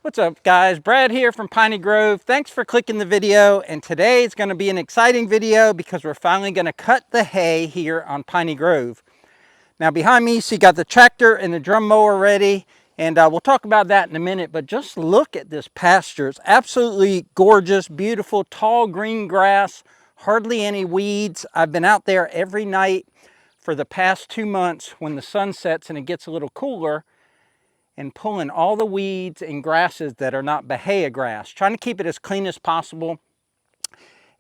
What's up guys, Brad here from Piney Grove. Thanks for clicking the video, and today is going to be an exciting video because we're finally going to cut the hay here on Piney Grove. Now behind me you see got the tractor and the drum mower ready, and we'll talk about that in a minute, but just look at this pasture. It's absolutely gorgeous, beautiful, tall green grass, hardly any weeds. I've been out there every night for the past 2 months when the sun sets and it gets a little cooler, and pulling all the weeds and grasses that are not Bahia grass, trying to keep it as clean as possible.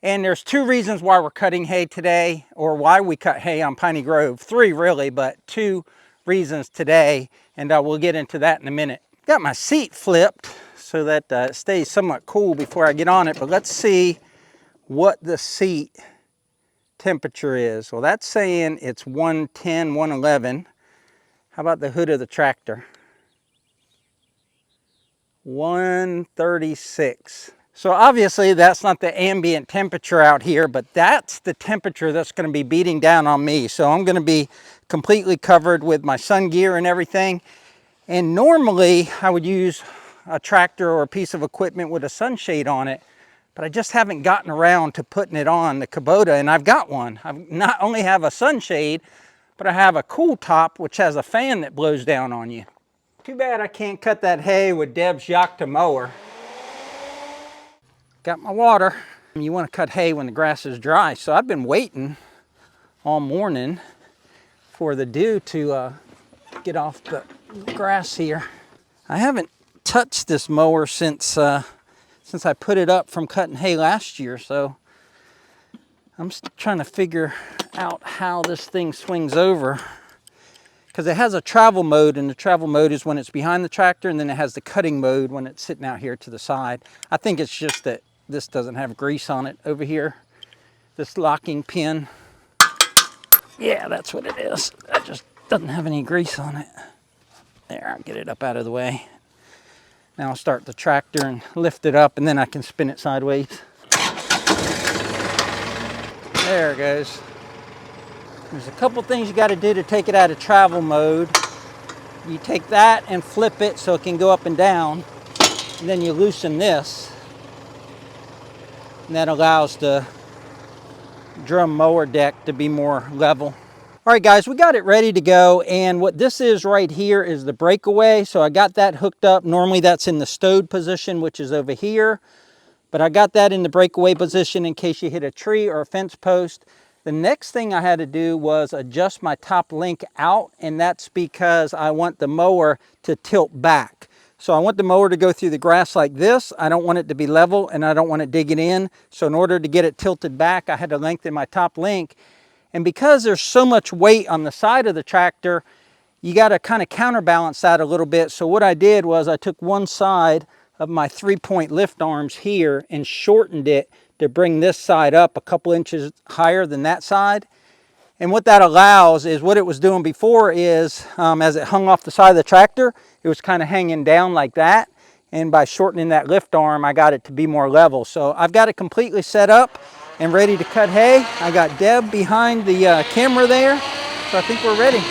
And there's 2 reasons why we're cutting hay today, or why we cut hay on Piney Grove. 3 really, but 2 reasons today, and we'll get into that in a minute. Got my seat flipped so that it stays somewhat cool before I get on it, but let's see what the seat temperature is. Well, that's saying it's 110, 111. How about the hood of the tractor? 136. So obviously that's not the ambient temperature out here, but that's the temperature that's going to be beating down on me. So I'm going to be completely covered with my sun gear and everything. And normally I would use a tractor or a piece of equipment with a sunshade on it, but I just haven't gotten around to putting it on the Kubota, and I've got one. I not only have a sunshade, but I have a CoolTop, which has a fan that blows down on you. Too bad I can't cut that hay with Deb's Yachta mower. Got my water. You want to cut hay when the grass is dry, so I've been waiting all morning for the dew to get off the grass here. I haven't touched this mower since I put it up from cutting hay last year, so I'm trying to figure out how this thing swings over. Because it has a travel mode, and the travel mode is when it's behind the tractor, and then it has the cutting mode when it's sitting out here to the side. I think it's just that this doesn't have grease on it over here, this locking pin. Yeah, that's what it is. It just doesn't have any grease on it. There, I'll get it up out of the way. Now I'll start the tractor and lift it up, and then I can spin it sideways. There it goes. There's a couple things you got to do to take it out of travel mode. You take that and flip it so it can go up and down, and then you loosen this, and that allows the drum mower deck to be more level. All right guys, we got it ready to go, and what this is right here is the breakaway. So I got that hooked up. Normally that's in the stowed position, which is over here, but I got that in the breakaway position in case you hit a tree or a fence post. The next thing I had to do was adjust my top link out, and that's because I want the mower to tilt back. So I want the mower to go through the grass like this. I don't want it to be level, and I don't want it digging in. So in order to get it tilted back, I had to lengthen my top link. And because there's so much weight on the side of the tractor, you got to kind of counterbalance that a little bit. So what I did was I took one side of my 3-point lift arms here and shortened it to bring this side up a couple inches higher than that side. And what that allows is, what it was doing before is, as it hung off the side of the tractor, it was kind of hanging down like that. And by shortening that lift arm, I got it to be more level. So I've got it completely set up and ready to cut hay. I got Deb behind the camera there, so I think we're ready.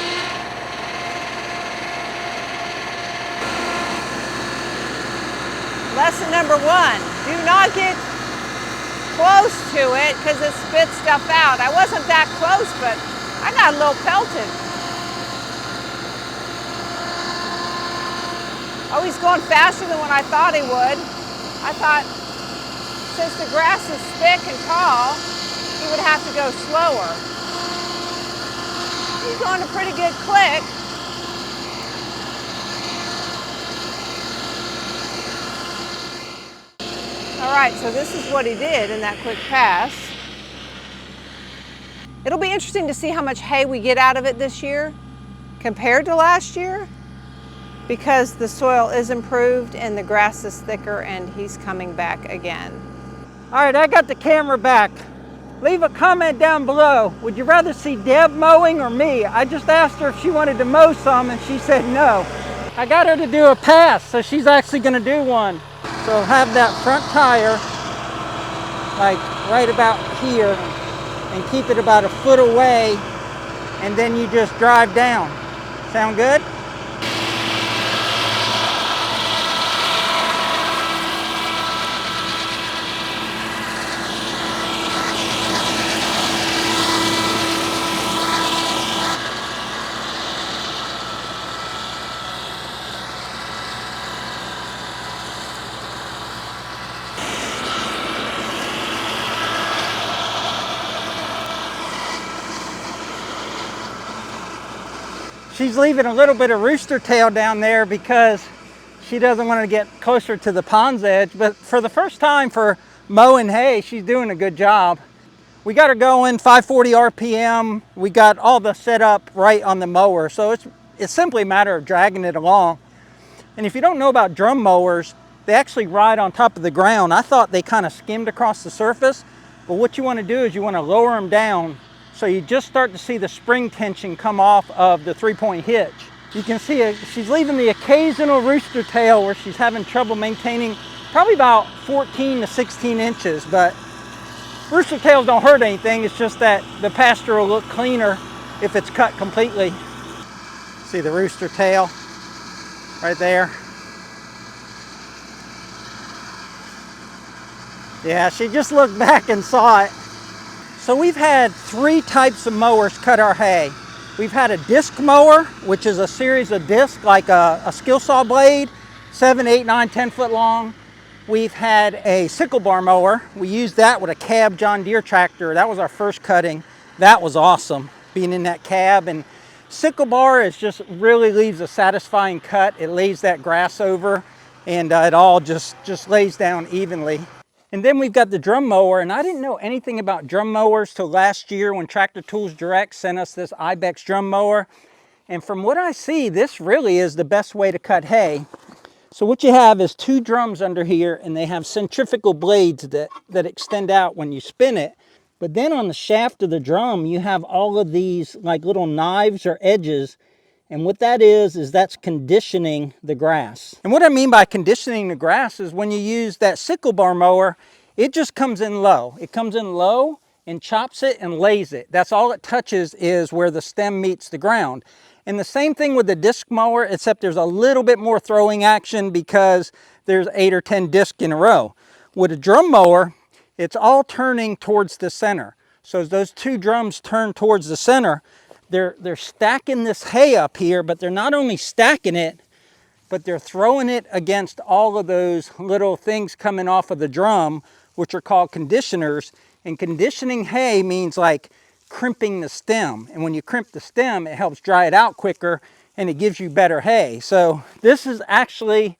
Lesson number 1, do not get close to it because it spits stuff out. I wasn't that close, but I got a little pelted. Oh, he's going faster than what I thought he would. I thought since the grass is thick and tall, he would have to go slower. He's going a pretty good click. All right, so this is what he did in that quick pass. It'll be interesting to see how much hay we get out of it this year compared to last year, because the soil is improved and the grass is thicker and he's coming back again. All right, I got the camera back. Leave a comment down below. Would you rather see Deb mowing or me? I just asked her if she wanted to mow some, and she said no. I got her to do a pass, so she's actually gonna do one. So have that front tire like right about here and keep it about a foot away, and then you just drive down. Sound good? She's leaving a little bit of rooster tail down there because she doesn't want to get closer to the pond's edge. But for the first time for mowing hay, she's doing a good job. We got her going 540 RPM. We got all the setup right on the mower. So it's simply a matter of dragging it along. And if you don't know about drum mowers, they actually ride on top of the ground. I thought they kind of skimmed across the surface, but what you want to do is you want to lower them down so you just start to see the spring tension come off of the 3-point hitch. You can see she's leaving the occasional rooster tail where she's having trouble maintaining, probably about 14 to 16 inches, but rooster tails don't hurt anything. It's just that the pasture will look cleaner if it's cut completely. See the rooster tail right there. Yeah, she just looked back and saw it. So we've had 3 types of mowers cut our hay. We've had a disc mower, which is a series of discs like a skill saw blade, 7, 8, 9, 10 foot long. We've had a sickle bar mower. We used that with a cab John Deere tractor. That was our first cutting. That was awesome, being in that cab. And sickle bar is just really leaves a satisfying cut. It lays that grass over and it all just lays down evenly. And then we've got the drum mower, and I didn't know anything about drum mowers till last year when Tractor Tools Direct sent us this IBEX drum mower. And from what I see, this really is the best way to cut hay. So what you have is 2 drums under here, and they have centrifugal blades that extend out when you spin it. But then on the shaft of the drum, you have all of these like little knives or edges. And what that is that's conditioning the grass. And what I mean by conditioning the grass is when you use that sickle bar mower, it just comes in low. It comes in low and chops it and lays it. That's all it touches is where the stem meets the ground. And the same thing with the disc mower, except there's a little bit more throwing action because there's 8 or 10 discs in a row. With a drum mower, it's all turning towards the center. So as those 2 drums turn towards the center, they're stacking this hay up here, but they're not only stacking it, but they're throwing it against all of those little things coming off of the drum, which are called conditioners. And conditioning hay means like crimping the stem. And when you crimp the stem, it helps dry it out quicker and it gives you better hay. So this is actually,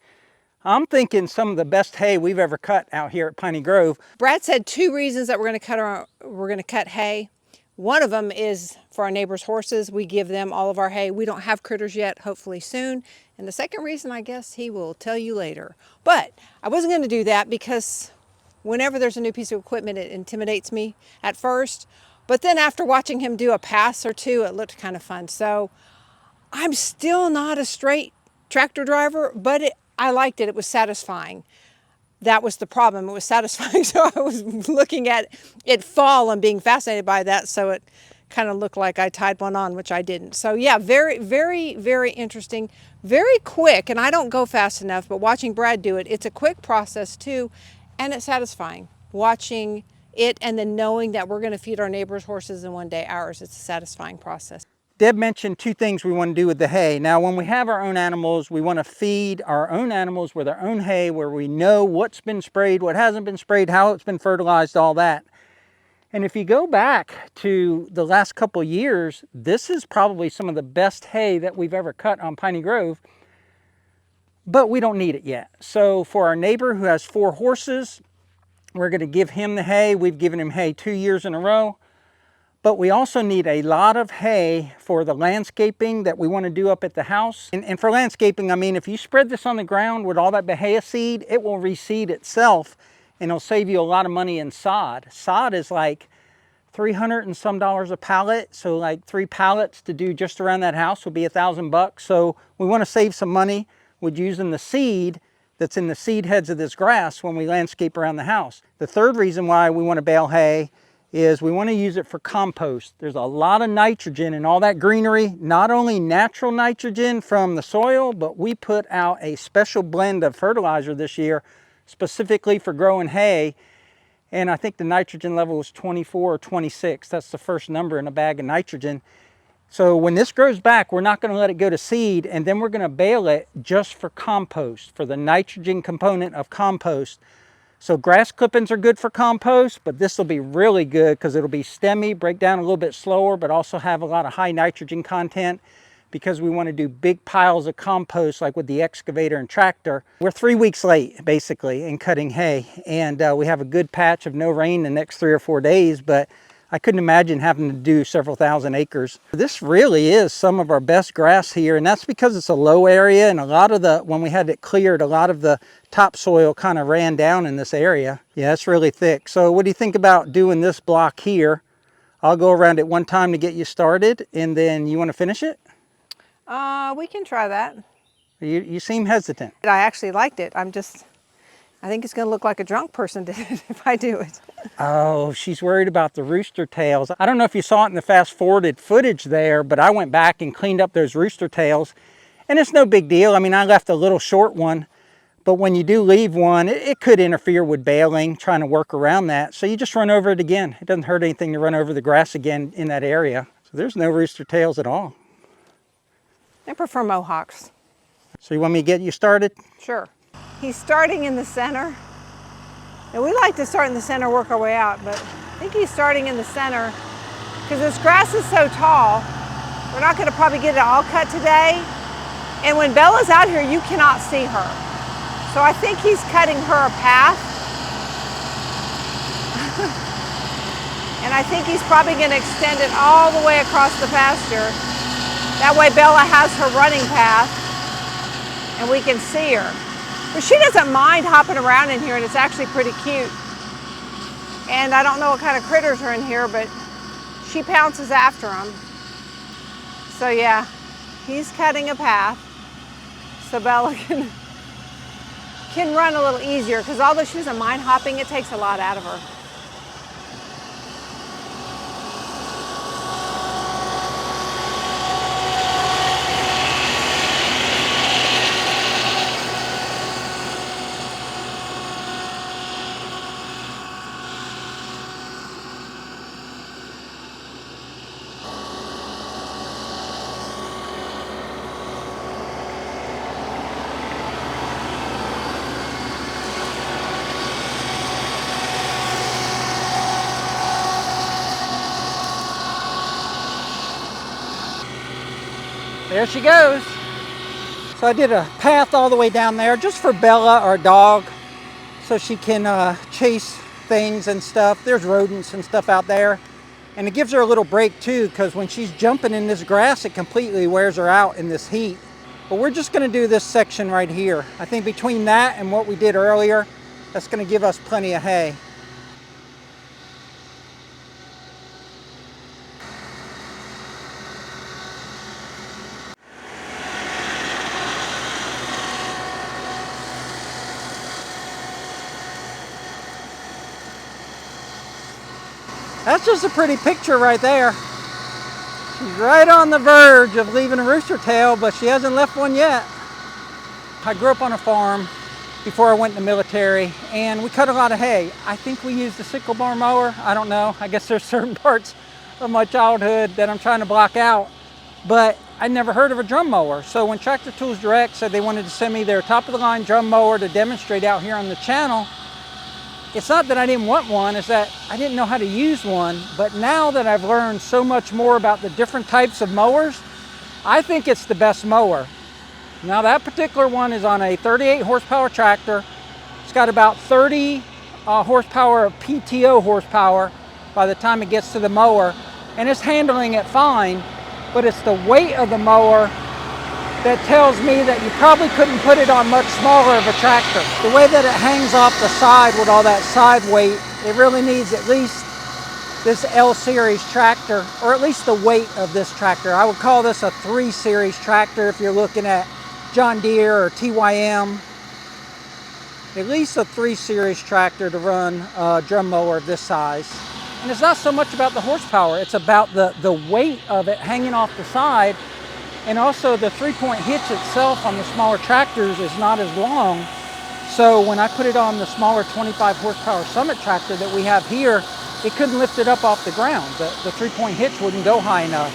I'm thinking, some of the best hay we've ever cut out here at Piney Grove. Brad said 2 reasons that we're going to cut hay. One of them is for our neighbors' horses. We give them all of our hay. We don't have critters yet, hopefully soon. And the second reason, I guess he will tell you later. But I wasn't going to do that because whenever there's a new piece of equipment, it intimidates me at first. But then after watching him do a pass or 2, it looked kind of fun. So I'm still not a straight tractor driver, but I liked it. It was satisfying. That was the problem. It was satisfying. So I was looking at it fall and being fascinated by that. So it kind of looked like I tied one on, which I didn't. So yeah, very, very, very interesting, very quick. And I don't go fast enough, but watching Brad do it, it's a quick process too. And it's satisfying watching it and then knowing that we're going to feed our neighbors' horses and one day ours. It's a satisfying process. Deb mentioned 2 things we want to do with the hay. Now, when we have our own animals, we want to feed our own animals with our own hay where we know what's been sprayed, what hasn't been sprayed, how it's been fertilized, all that. And if you go back to the last couple of years, this is probably some of the best hay that we've ever cut on Piney Grove, but we don't need it yet. So for our neighbor who has 4 horses, we're going to give him the hay. We've given him hay 2 years in a row. But we also need a lot of hay for the landscaping that we want to do up at the house. And for landscaping, I mean, if you spread this on the ground with all that bahia seed, it will reseed itself and it'll save you a lot of money in sod. Sod is like $300 and some a pallet. So like 3 pallets to do just around that house would be $1,000. So we want to save some money with using the seed that's in the seed heads of this grass when we landscape around the house. The third reason why we want to bale hay is we want to use it for compost. There's a lot of nitrogen in all that greenery, not only natural nitrogen from the soil, but we put out a special blend of fertilizer this year specifically for growing hay. And I think the nitrogen level was 24 or 26. That's the first number in a bag of nitrogen. So when this grows back, we're not going to let it go to seed, and then we're going to bale it just for compost, for the nitrogen component of compost. So grass clippings are good for compost, but this will be really good because it'll be stemmy, break down a little bit slower, but also have a lot of high nitrogen content because we want to do big piles of compost like with the excavator and tractor. We're 3 weeks late basically in cutting hay, and we have a good patch of no rain the next 3 or 4 days, but I couldn't imagine having to do several thousand acres. This really is some of our best grass here, and that's because it's a low area, and a lot of the, when we had it cleared, a lot of the topsoil kind of ran down in this area. Yeah, it's really thick. So what do you think about doing this block here? I'll go around it one time to get you started, and then you want to finish it? We can try that. You seem hesitant. I actually liked it. I think it's going to look like a drunk person did it if I do it. Oh, she's worried about the rooster tails. I don't know if you saw it in the fast forwarded footage there, but I went back and cleaned up those rooster tails, and it's no big deal. I mean, I left a little short one, but when you do leave one, it could interfere with baling, trying to work around that. So you just run over it again. It doesn't hurt anything to run over the grass again in that area. So there's no rooster tails at all. I prefer mohawks. So you want me to get you started? Sure. He's starting in the center. And we like to start in the center, work our way out, but I think he's starting in the center because this grass is so tall. We're not going to probably get it all cut today. And when Bella's out here, you cannot see her. So I think he's cutting her a path. And I think he's probably going to extend it all the way across the pasture. That way Bella has her running path and we can see her. But she doesn't mind hopping around in here, and it's actually pretty cute. And I don't know what kind of critters are in here, but she pounces after them. So yeah, he's cutting a path so Bella can run a little easier, because although she doesn't mind hopping, it takes a lot out of her. There she goes. So I did a path all the way down there just for Bella, our dog, so she can chase things and stuff. There's rodents and stuff out there. And it gives her a little break too, because when she's jumping in this grass, it completely wears her out in this heat. But we're just gonna do this section right here. I think between that and what we did earlier, that's gonna give us plenty of hay. That's just a pretty picture right there. She's right on the verge of leaving a rooster tail, but she hasn't left one yet. I grew up on a farm before I went in the military, and we cut a lot of hay. I think we used a sickle bar mower. I don't know. I guess there's certain parts of my childhood that I'm trying to block out, but I never heard of a drum mower. So when Tractor Tools Direct said they wanted to send me their top of the line drum mower to demonstrate out here on the channel, it's not that I didn't want one, it's that I didn't know how to use one. But now that I've learned so much more about the different types of mowers, I think it's the best mower. Now that particular one is on a 38 horsepower tractor. It's got about 30 horsepower of PTO horsepower by the time it gets to the mower. And it's handling it fine, but it's the weight of the mower that tells me that you probably couldn't put it on much smaller of a tractor. The way that it hangs off the side with all that side weight, it really needs at least this L series tractor, or at least the weight of this tractor. I would call this a 3 series tractor if you're looking at John Deere or TYM. At least a 3 series tractor to run a drum mower of this size. And it's not so much about the horsepower, it's about the weight of it hanging off the side. And also the 3-point hitch itself on the smaller tractors is not as long. So when I put it on the smaller 25 horsepower Summit tractor that we have here, it couldn't lift it up off the ground. The 3-point hitch wouldn't go high enough.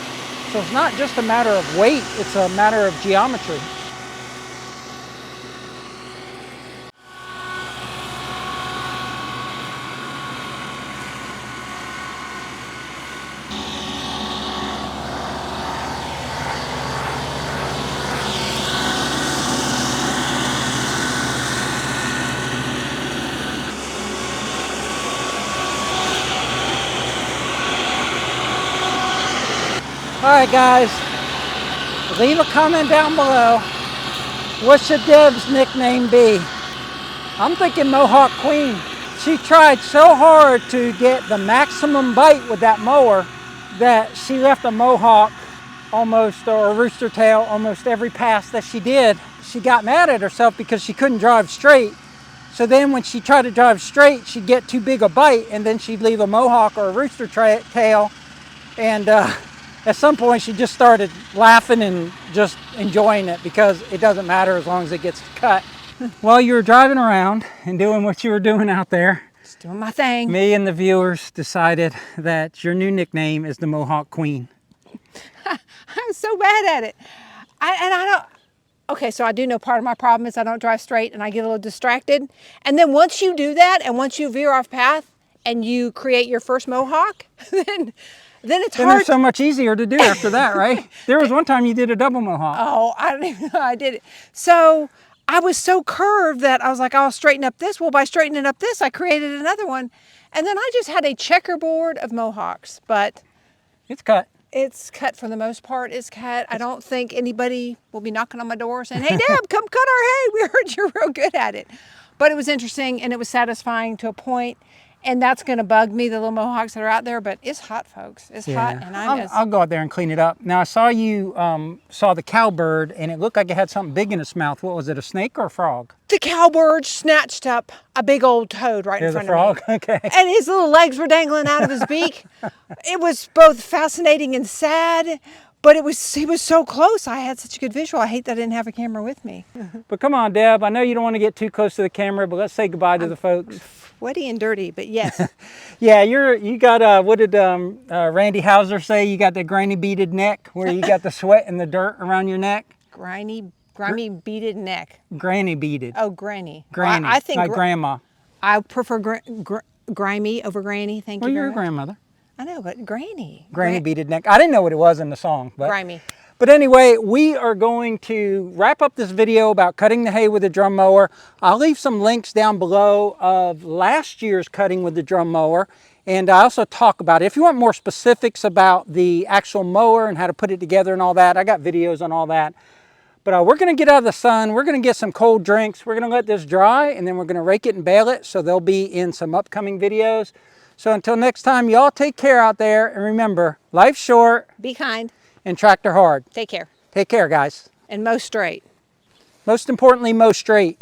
So it's not just a matter of weight, it's a matter of geometry. All right, guys, leave a comment down below. What should Deb's nickname be? I'm thinking Mohawk Queen. She tried so hard to get the maximum bite with that mower that she left a mohawk almost, or a rooster tail, almost every pass that she did. She got mad at herself because she couldn't drive straight. So then when she tried to drive straight, she'd get too big a bite, and then she'd leave a mohawk or a rooster tail. And at some point she just started laughing and just enjoying it, because it doesn't matter as long as it gets cut. While you were driving around and doing what you were doing out there, Just doing my thing. me and the viewers decided that your new nickname is the Mohawk Queen. I'm so bad at it. I don't. Okay, so I do know part of my problem is I don't drive straight and I get a little distracted. And then once you do that, and once you veer off path and you create your first mohawk, then it's Then hard. it's so much easier to do after that, right? There was one time you did a double mohawk. Oh, I don't even know I did it. So I was so curved that I was like, I'll straighten up this. Well, by straightening up this, I created another one. And then I just had a checkerboard of mohawks, but It's cut. it's cut for the most part. It's cut. I don't think anybody will be knocking on my door saying, hey, Deb, come cut our hay. We heard you're real good at it. But it was interesting and it was satisfying to a point. And that's going to bug me, the little mohawks that are out there. But it's hot, folks. It's hot. And I'll go out there and clean it up. Now, I saw you saw the cowbird, and it looked like it had something big in its mouth. What was it, a snake or a frog? The cowbird snatched up a big old toad right in There's front a frog? of me. Okay. And his little legs were dangling out of his beak. It was both fascinating and sad, but he was so close. I had such a good visual. I hate that I didn't have a camera with me. But come on, Deb. I know you don't want to get too close to the camera, but let's say goodbye to the folks. Sweaty and dirty, but yes. Yeah, you got, what did Randy Hauser say? You got the granny beaded neck, where you got the sweat and the dirt around your neck? Grimy beaded neck. Granny beaded. Oh, granny. Granny, I think like grandma. I prefer grimy over granny. Thank Well, you you're very a much. grandmother. I know, but granny. Granny beaded neck. I didn't know what it was in the song. But, Grimy. But anyway, we are going to wrap up this video about cutting the hay with a drum mower. I'll leave some links down below of last year's cutting with the drum mower. And I also talk about it. If you want more specifics about the actual mower and how to put it together and all that, I got videos on all that. But we're going to get out of the sun. We're going to get some cold drinks. We're going to let this dry, and then we're going to rake it and bale it. So they'll be in some upcoming videos. So until next time, y'all take care out there. And remember, life's short. Be kind. And tractor hard. Take care. Take care, guys. And mow straight. Most importantly, mow straight.